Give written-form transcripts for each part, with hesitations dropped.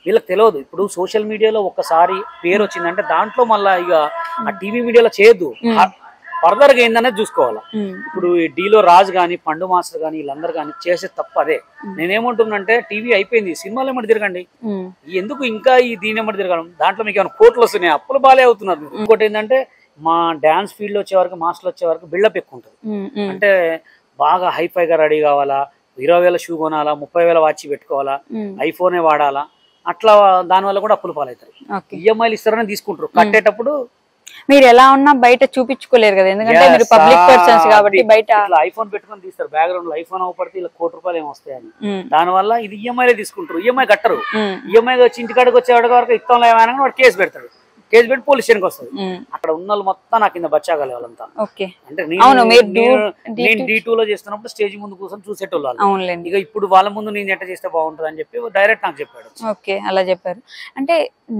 వీళ్ళకి తెలియదు. ఇప్పుడు సోషల్ మీడియాలో ఒక్కసారి పేరు వచ్చిందంటే దాంట్లో మళ్ళీ ఇక ఆ టీవీ మీడియాలో చేయొద్దు, ఫర్దర్ గా ఏందనేది చూసుకోవాలా. ఇప్పుడు డీలో రాజు కానీ పండు మాస్టర్ కానీ వీళ్ళందరూ కానీ చేసే తప్పు అదే. నేనేమంటున్నానంటే టీవీ అయిపోయింది, సినిమాలు ఏమంటే తిరగండి, ఎందుకు ఇంకా ఈ దీని ఏమంటే తిరగడం? దాంట్లో మీకు ఏమైనా కోట్లు వస్తున్నాయి, అప్పులు బాలే అవుతున్నారు. ఇంకోటి ఏంటంటే మా డాన్స్ ఫీల్డ్ వచ్చే వరకు, మాస్టర్లు వచ్చే వరకు బిల్డప్ ఎక్కువ ఉంటుంది. అంటే బాగా హైఫైగా రెడీ కావాలా, 20,000 షూ కొనాలా, 30,000 వాచ్ పెట్టుకోవాలా, ఐఫోనే వాడాలా, అట్లా దానివల్ల కూడా అప్పులు పాలవుతారు. ఈఎంఐలు ఇస్తారని తీసుకుంటారు, కట్టేటప్పుడు మీరు ఎలా ఉన్నా బయట చూపించుకోలేరు కదా, ఎందుకంటే మీరు పబ్లిక్ పర్సన్స్ కాబట్టి. బయట ఐఫోన్ పెట్టుకొని తీస్తారు, బ్యాక్గ్రౌండ్ లో ఐఫోన్ అవ్వపడితే ఇలా ₹1,00,00,000 ఏమి వస్తాయని. దానివల్ల ఇది ఈఎంఐలే తీసుకుంటారు, ఈఎంఐ కట్టరు. ఈఎంఐ వచ్చి ఇంటికాడికి వచ్చేవాడి వరకు ఇత్తంలో ఏమైనా వాడు కేసు పెడతాడు, కేసు పెట్టి పోలీస్ స్టేషన్కి వస్తుంది. అక్కడ ఉన్న వాళ్ళు మొత్తం నా కింద బచ్చాగాలి వాళ్ళంతా. అంటే నేను D2 లో చేస్తున్నప్పుడు స్టేజ్ ముందు కూర్చొని చూసేటోళ్ళు. ఇక ఇప్పుడు వాళ్ళ ముందు నేను ఎట్ట చేస్తే బాగుంటుంది అని చెప్పి డైరెక్ట్ నాకు చెప్పాడు. ఓకే, అలా చెప్పారు. అంటే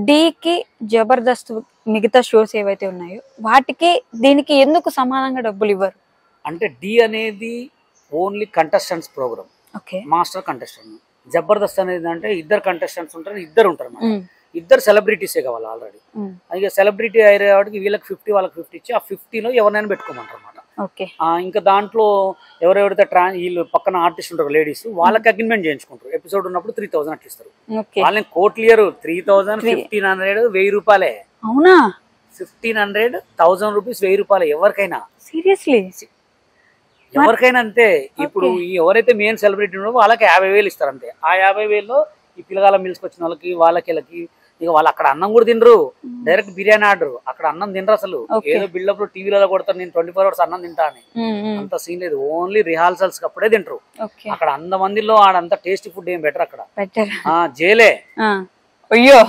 డీకి జబర్దస్త్ మిగతా షోస్ ఏవైతే ఉన్నాయో వాటికి దీనికి ఎందుకు సమానంగా డబ్బులు ఇవ్వరు? అంటే డి అనేది only contestants program, master contestant. Jabardasth అనేది అంటే ఇద్దరు కంటెస్టెంట్స్ ఉంటారు, ఇద్దరు ఉంటారు, ఇద్దరు సెలబ్రిటీసే కావాలి ఆల్రెడీ. ఇక సెలబ్రిటీ అయ్యే వాడికి వీళ్ళకి 50 వాళ్ళకి 50 ఇచ్చి ఆ 50లో ఎవరినైనా పెట్టుకోమంటారు అనమాట. ఇంకా దాంట్లో ఎవరెవరైతే వీళ్ళు పక్కన ఆర్టిస్ట్ ఉంటారు లేడీస్, వాళ్ళకి అగ్రిమెంట్ చేయించుకుంటారు. ఎపిసోడ్ ఉన్నప్పుడు 3,000 అట్లా ఇస్తారు. వాళ్ళని కోట్లియర్ 3,000, 1,500, ₹1,000. అవునా? 1,500, 1,000 రూపీస్, ₹1,000 ఎవరికైనా. సీరియస్లీ? ఎవరికైనా అంతే. ఇప్పుడు ఎవరైతే మెయిన్ సెలబ్రిటీ ఉన్నారో వాళ్ళకి 50,000 ఇస్తారు అంతే. ఆ 50,000లో ఈ పిల్లగాల మిల్స్కి వచ్చిన వాళ్ళకి వాళ్ళకి ఇక వాళ్ళు అక్కడ అన్నం కూడా తినరు, డైరెక్ట్ బిర్యానీ ఆర్డర్. అక్కడ అన్నం తినరు అసలు, ఏదో బిల్డప్ లో టీవీలలో కొడతారు నేను 24 hours అన్నం తింటా అని. అంత సీన్ లేదు, ఓన్లీ రిహార్సల్స్ అప్పుడే తింటారు. అక్కడ 100 మందిలో ఆడంతా టేస్టీ ఫుడ్ ఏం బెటర్ అక్కడ. జైలే, అయ్యో,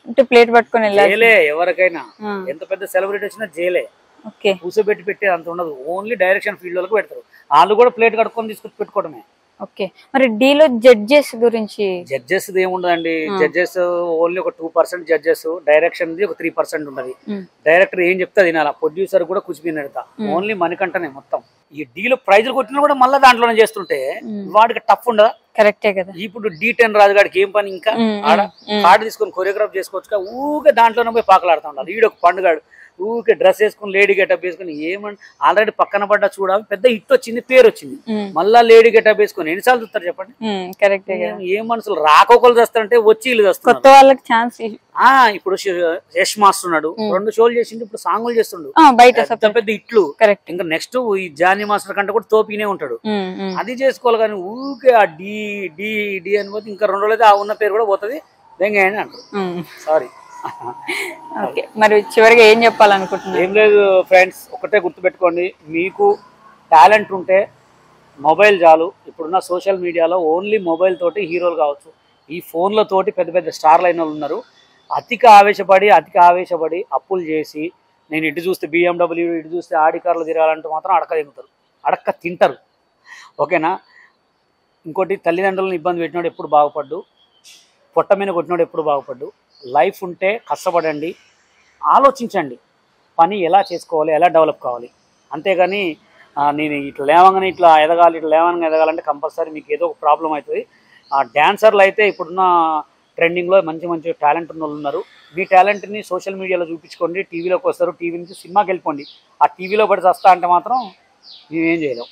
అంటే ప్లేట్ పట్టుకొని జైలే. ఎవరికైనా ఎంత పెద్ద సెలబ్రిటీ వచ్చినా జైలే. కూర్చోబెట్టి పెట్టే అంత ఉండదు, ఓన్లీ డైరెక్షన్ ఫీల్డ్ వాళ్ళకి పెడతారు. వాళ్ళు కూడా ప్లేట్ కట్టుకొని తీసుకొచ్చి పెట్టుకోవడమే. ఓకే, మరి డీలో జడ్జెస్ గురించి? జడ్జెస్ ఏముండదండి, జడ్జెస్ ఓన్లీ ఒక 2% జడ్జెస్, డైరెక్షన్ ఒక 3% ఉంటది. డైరెక్టర్ ఏం చెప్తా తినాలా, ప్రొడ్యూసర్ కూడా కూర్చుపెడతా, ఓన్లీ మనకంటనే మొత్తం. ఈ డీలో ప్రైజులు కొట్టినా కూడా మళ్ళీ దాంట్లోనే చేస్తుంటే వాడికి టఫ్ ఉండదా? కరెక్టే కదా. ఇప్పుడు D10 రాజుగాడికి ఏం పని, ఇంకా ఆడ కార్డు తీసుకొని కొరియోగ్రాఫ్ చేసుకోవచ్చు, ఊరికే దాంట్లోనే పోయి పాకలాడుతూ ఉండాలి. ఈడొక పండుగాడు ఊరికే డ్రెస్ వేసుకుని లేడీ గెటప్ వేసుకుని ఏమని ఆల్రెడీ పక్కన పడ్డ చూడాలి, పెద్ద హిట్ వచ్చింది, పేరు వచ్చింది, మళ్ళా లేడీ గెటప్ వేసుకుని ఎన్నిసార్లు చూస్తారు చెప్పండి? కరెక్ట్. ఏ మనుషులు రాకొకరు చేస్తారంటే వచ్చి వీళ్ళు చేస్తారు, కొత్త వాళ్ళకి ఛాన్స్. ఇప్పుడు యష్ మాస్టర్ ఉన్నాడు, 2 షోలు చేసిండు, ఇప్పుడు సాంగులు చేస్తుండు, పెద్ద హిట్లు. ఇంకా నెక్స్ట్ ఈ జానీ మాస్టర్ కంటే కూడా తోపినే ఉంటాడు. అది చేసుకోవాలి కానీ ఊరికే ఆ డి అని పోతే ఇంకా 2 రోజులైతే ఆ ఉన్న పేరు కూడా పోతుంది, వెంగయ్య అంటారు. సారీ. ఓకే, మరి చివరిగా ఏం చెప్పాలనుకుంటున్నారు? ఏం లేదు ఫ్రెండ్స్, ఒకటే గుర్తుపెట్టుకోండి, మీకు టాలెంట్ ఉంటే మొబైల్ చాలు. ఇప్పుడున్న సోషల్ మీడియాలో ఓన్లీ మొబైల్ తోటి హీరోలు కావచ్చు, ఈ ఫోన్లతోటి పెద్ద పెద్ద స్టార్లు అయిన వాళ్ళు ఉన్నారు. అతిగా ఆవేశపడి అప్పులు చేసి, నేను ఇటు చూస్తే BMW, ఇటు చూస్తే ఆడి కార్లు తిరగాలంటూ మాత్రం అడక్క తింటారు. ఓకేనా? ఇంకోటి, తల్లిదండ్రులను ఇబ్బంది పెట్టినోడు ఎప్పుడు బాగుపడ్డు, పొట్ట మీద కొట్టినోడు ఎప్పుడు బాగుపడ్డు. లైఫ్ ఉంటే కష్టపడండి, ఆలోచించండి పని ఎలా చేసుకోవాలి, ఎలా డెవలప్ కావాలి. అంతేగాని నేను ఇట్లా లేవంగానే ఇట్లా ఎదగాలంటే కంపల్సరీ మీకు ఏదో ఒక ప్రాబ్లం అవుతుంది. డ్యాన్సర్లు అయితే ఇప్పుడున్న ట్రెండింగ్లో మంచి టాలెంట్ ఉన్న వాళ్ళు ఉన్నారు. మీ టాలెంట్ని సోషల్ మీడియాలో చూపించుకోండి, టీవీలోకి వస్తారు, టీవీ నుంచి సినిమాకి వెళ్ళిపోండి. ఆ టీవీలో పడి వస్తా అంటే మాత్రం మేమేం చేయలేం.